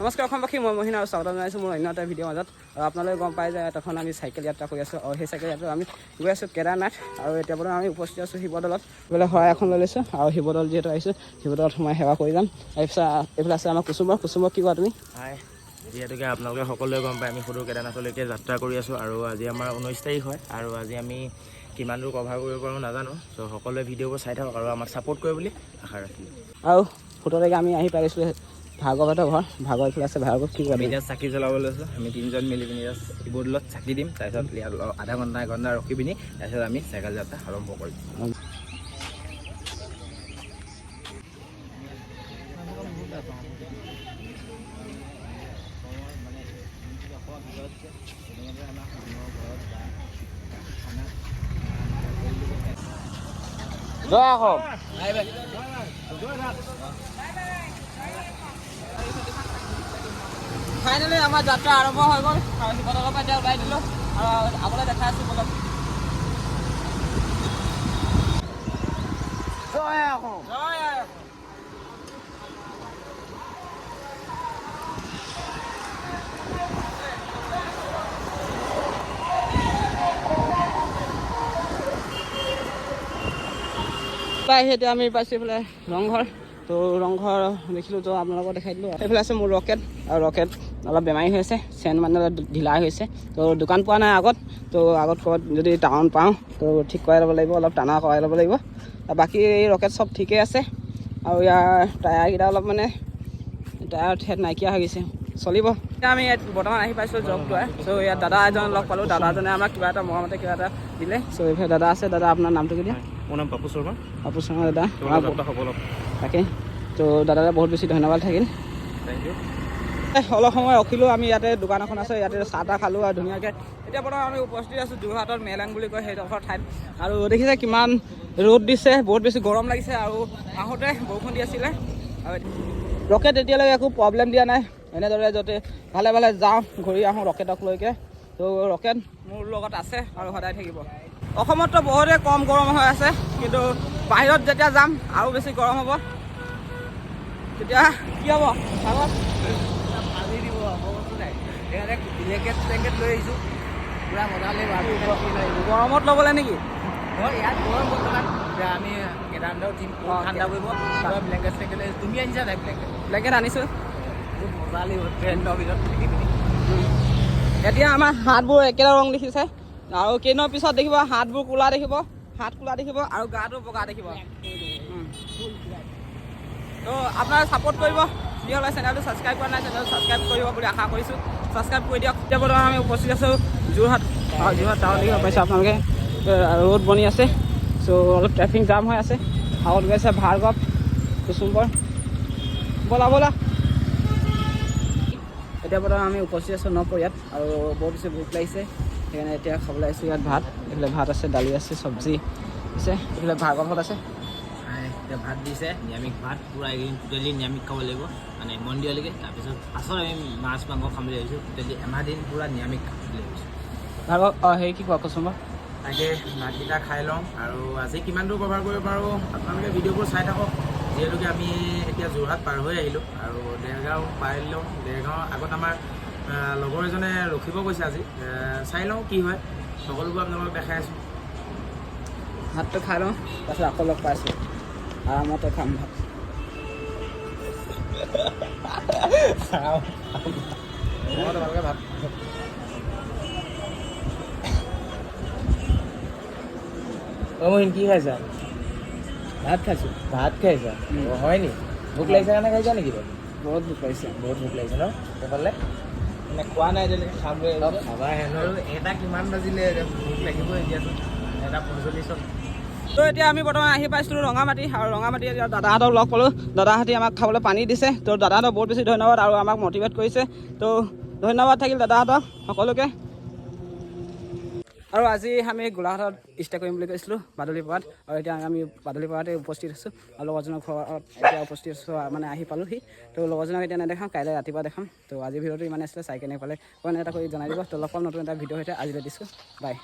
নমস্কাৰ অসমবাসী, মই মহিনা আৰু স্বাগতম জনাইছোঁ মোৰ অন্য এটা ভিডিঅ'ৰ মাজত। আৰু আপোনালোকে গম পাই যে তখন আমি চাইকেল যাত্ৰা কৰি আছোঁ আৰু সেই চাইকেল যাত্ৰা আমি গৈ আছোঁ কেদাৰনাথ। আৰু এতিয়া বৰ্তমান আমি উপস্থিত আছোঁ শিৱদৌলত। এইফালে শৰাই এখন লৈ লৈছোঁ আৰু শিৱদৌল যিহেতু আহিছোঁ, শিৱদৌলত সোমাই সেৱা কৰি যাম। এইফালে আছে আমাৰ কুচুমৰ কি কোৱা তুমি? হাই, যিহেতুকে আপোনালোকে সকলোৱে গম পায় আমি সদৌ কেদাৰনাথলৈকে যাত্ৰা কৰি আছোঁ আৰু আজি আমাৰ 19 তাৰিখ হয় আৰু আজি আমি কিমান দূৰ কভাৰ কৰিব পাৰোঁ নাজানো। চ' সকলোৱে ভিডিঅ'বোৰ চাই থাকক আৰু আমাক ছাপোৰ্ট কৰে বুলি আশা ৰাখিলোঁ। আৰু 17 তাৰিখে আমি আহি পাৰিছোঁ ভাৰ্গৱহঁতৰ ঘৰ। ভাৰ্গৱ এইফালে আছে। ভাৰ্গৱ কি কোৱা? এতিয়া চাকি জ্বলাব লৈছোঁ। আমি তিনিজন মিলি পিনি শিৱদৌলত চাকি দিম, তাৰপিছত ইয়াত আধা ঘণ্টা এঘণ্টা ৰখি পিনি তাৰপিছত আমি চাইকেল যাত্ৰা আৰম্ভ কৰিম। জয় অসম। ফাইনেলি আমাৰ যাত্ৰা আৰম্ভ হৈ গ'ল আৰু শিৱদৌলৰ পৰা এতিয়া ওলাই দিলোঁ আৰু আগলৈ দেখাই আছোঁ বলক। জয় অসম। জয় অসম। এতিয়া আমি পাইছোঁ এইফালে ৰংঘৰ। তো ৰংঘৰ দেখিলোঁ, তো আপোনালোকক দেখাই দিলোঁ। এইফালে আছে মোৰ ৰকেট, আৰু ৰকেট অলপ বেমাৰী হৈ আছে, চেন মানে অলপ ঢিলা হৈছে। তো দোকান পোৱা নাই আগত, তো আগত ক'ৰবাত যদি টাউন পাওঁ তো ঠিক কৰাই ল'ব লাগিব, অলপ টানা কৰাই ল'ব লাগিব। আৰু বাকী ৰকেট চব ঠিকেই আছে। আৰু ইয়াৰ টায়াৰকেইটা অলপ মানে টায়াৰ ঠেট নাইকিয়া হৈ গৈছে, চলিব। এতিয়া আমি ইয়াত বৰ্তমান আহি পাইছোঁ জগটোৱাই। চ' ইয়াত দাদা এজন লগ পালোঁ। দাদাজনে আমাক কিবা এটা মৰমতে কিবা এটা দিলে। চ' এইফালে দাদা আছে। দাদা আপোনাৰ নামটো কি দিয়ে? মোৰ নাম পাপু শৰ্মা। পাপু শৰ্মা দাদা। সকলো তাকে, তো দাদালে বহুত বেছি ধন্যবাদ থাকিল। Thank you. অলপ সময় ৰখিলোঁ আমি ইয়াতে, দোকান এখন আছে ইয়াতে, চাহ তাহ খালোঁ আৰু ধুনীয়াকৈ। এতিয়া বৰ্তমান আমি উপস্থিত আছোঁ যোৰহাটৰ মেলাং বুলি কয় সেইডোখৰ ঠাইত। আৰু দেখিছে কিমান ৰ'দ দিছে, বহুত বেছি গৰম লাগিছে আৰু আহোঁতে বৰষুণ দি আছিলে। আৰু ৰকেট এতিয়ালৈকে একো প্ৰব্লেম দিয়া নাই। এনেদৰে য'তে ভালে ভালে যাওঁ, ঘূৰি আহোঁ ৰকেটক লৈকে। তো ৰকেট মোৰ লগত আছে আৰু সদায় থাকিব। অসমততো বহুতেই কম গৰম হৈ আছে, কিন্তু বাহিৰত যেতিয়া যাম আৰু বেছি গৰম হ'ব। তেতিয়া কি হ'ব? পানী দিব নাই, ব্লেংকেট চেংকেট লৈ আহিছোঁ, পূৰা মজা লাগিব। গৰমত ল'বলৈ নেকি? ইয়াত গৰম বৰ্তমান, আমি কেদাৰনাথৰ টিম ঠাণ্ডা কৰিব, ব্লেংকেট চেংকেট লৈ তুমি আনিছা নাই? ব্লেংকেট আনিছোঁ। বহুত মজা লাগিব ট্ৰেইনৰ ভিতৰত থাকি পিনি। এতিয়া আমাৰ হাতবোৰ একেটা ৰং দেখিছে, আৰু কেইদিনৰ পিছত দেখিব হাতবোৰ ক'লা দেখিব, হাত ক'লা দেখিব আৰু গাটো বগা দেখিব। তো আপোনালোকে ছাপোৰ্ট কৰিব, যিসকলে চেনেলটো ছাবস্ক্ৰাইব কৰা নাই চেনেলটো ছাবস্ক্ৰাইব কৰিব বুলি আশা কৰিছোঁ। ছাবস্ক্ৰাইব কৰি দিয়ক। এতিয়া বৰ্তমান আমি উপস্থিত আছোঁ যোৰহাট টাউন দেখিব পাইছে আপোনালোকে, ৰ'দ বনি আছে। চ' অলপ ট্ৰেফিক জাম হৈ আছে। আগত গৈছে ভাৰ্গৱ, কুচুম্বৰ। ব'লা ব'লা। এতিয়া বৰ্তমান আমি উপস্থিত আছোঁ নপৰীয়াত আৰু বহুত বেছি ভোক লাগিছে, সেইকাৰণে এতিয়া খাবলৈ আহিছোঁ ইয়াত ভাত। এইফালে ভাত আছে, দালি আছে, চব্জি আছে। এইফালে ভাৰ্গৱত আছে। এতিয়া ভাত দিছে, নিৰামিষ ভাত, পূৰা এইকেইদিন টোটেলি নিৰামিষ খাব লাগিব মানে মন্দিৰলৈকে। তাৰপিছত পাছত আমি মাছ মাংস খাম বুলি ভাবিছোঁ। টোটেলি এমাহ দিন পূৰা নিৰামিষ খাম বুলি ভাবিছোঁ। ভাৰ্গৱ হেৰি কি কোৱা কুচুম্বৰ? তাকে ভাতকেইটা খাই লওঁ আৰু আজি কিমান দূৰ কভাৰ কৰিব পাৰোঁ আপোনালোকে ভিডিঅ'বোৰ চাই থাকক। যিহেতুকে আমি এতিয়া যোৰহাট পাৰ হৈ আহিলোঁ আৰু দেৰগাঁও পাই লওঁ। দেৰগাঁৱৰ আগত আমাৰ লগৰ এজনে ৰখিব কৈছে আজি, চাই লওঁ কি হয়। সকলোবোৰ আপোনালোকক দেখাই আছোঁ। ভাতটো খাই লওঁ, তাৰপিছত আকৌ লগ পাইছোঁ। আৰামতে খাম ভাত। ভালকৈ ভাত মহিন কি খাইছা? ভাত খাইছোঁ। ভাত খাইছা? হয় নি? ভোক লাগিছে কাৰণে খাইছা নেকি? বহুত ভোক লাগিছে। বহুত ভোক লাগিছে ন? সেইফালে মানে খোৱা নাই এতিয়ালৈকে, খাম বুলি খাবাহে ন? আৰু এটা কিমান বাজিলে ভোক লাগিবই এতিয়াচোন, 1:45। তো এতিয়া আমি বৰ্তমান আহি পাইছিলোঁ ৰঙামাটি, আৰু ৰঙামাটি এতিয়া দাদাহঁতক লগ পালোঁ। দাদাহঁতে আমাক খাবলৈ পানী দিছে। তো দাদাহঁতক বহুত বেছি ধন্যবাদ আৰু আমাক মটিভেট কৰিছে। তো ধন্যবাদ থাকিল দাদাহঁতক সকলোকে। আৰু আজি আমি গোলাঘাটত ষ্টে কৰিম বুলি কৈছিলোঁ বাদুলিপাৰাত, আৰু এতিয়া আমি বাদুলিপাৰাতে উপস্থিত আছোঁ। আৰু লগৰজনৰ ঘৰত এতিয়া উপস্থিত আছোঁ, মানে আহি পালোঁহি। তো লগৰজনক এতিয়া নেদেখাওঁ, কাইলৈ ৰাতিপুৱা দেখাম। তো আজি ভিডিঅ'টো ইমানে আছিলে, চাই কেনে পালে কমেণ্ট এটা কৰি জনাই দিব। তো লগ পাম নতুন এটা ভিডিঅ' সৈতে। আজিলৈ দিছোঁ বাই।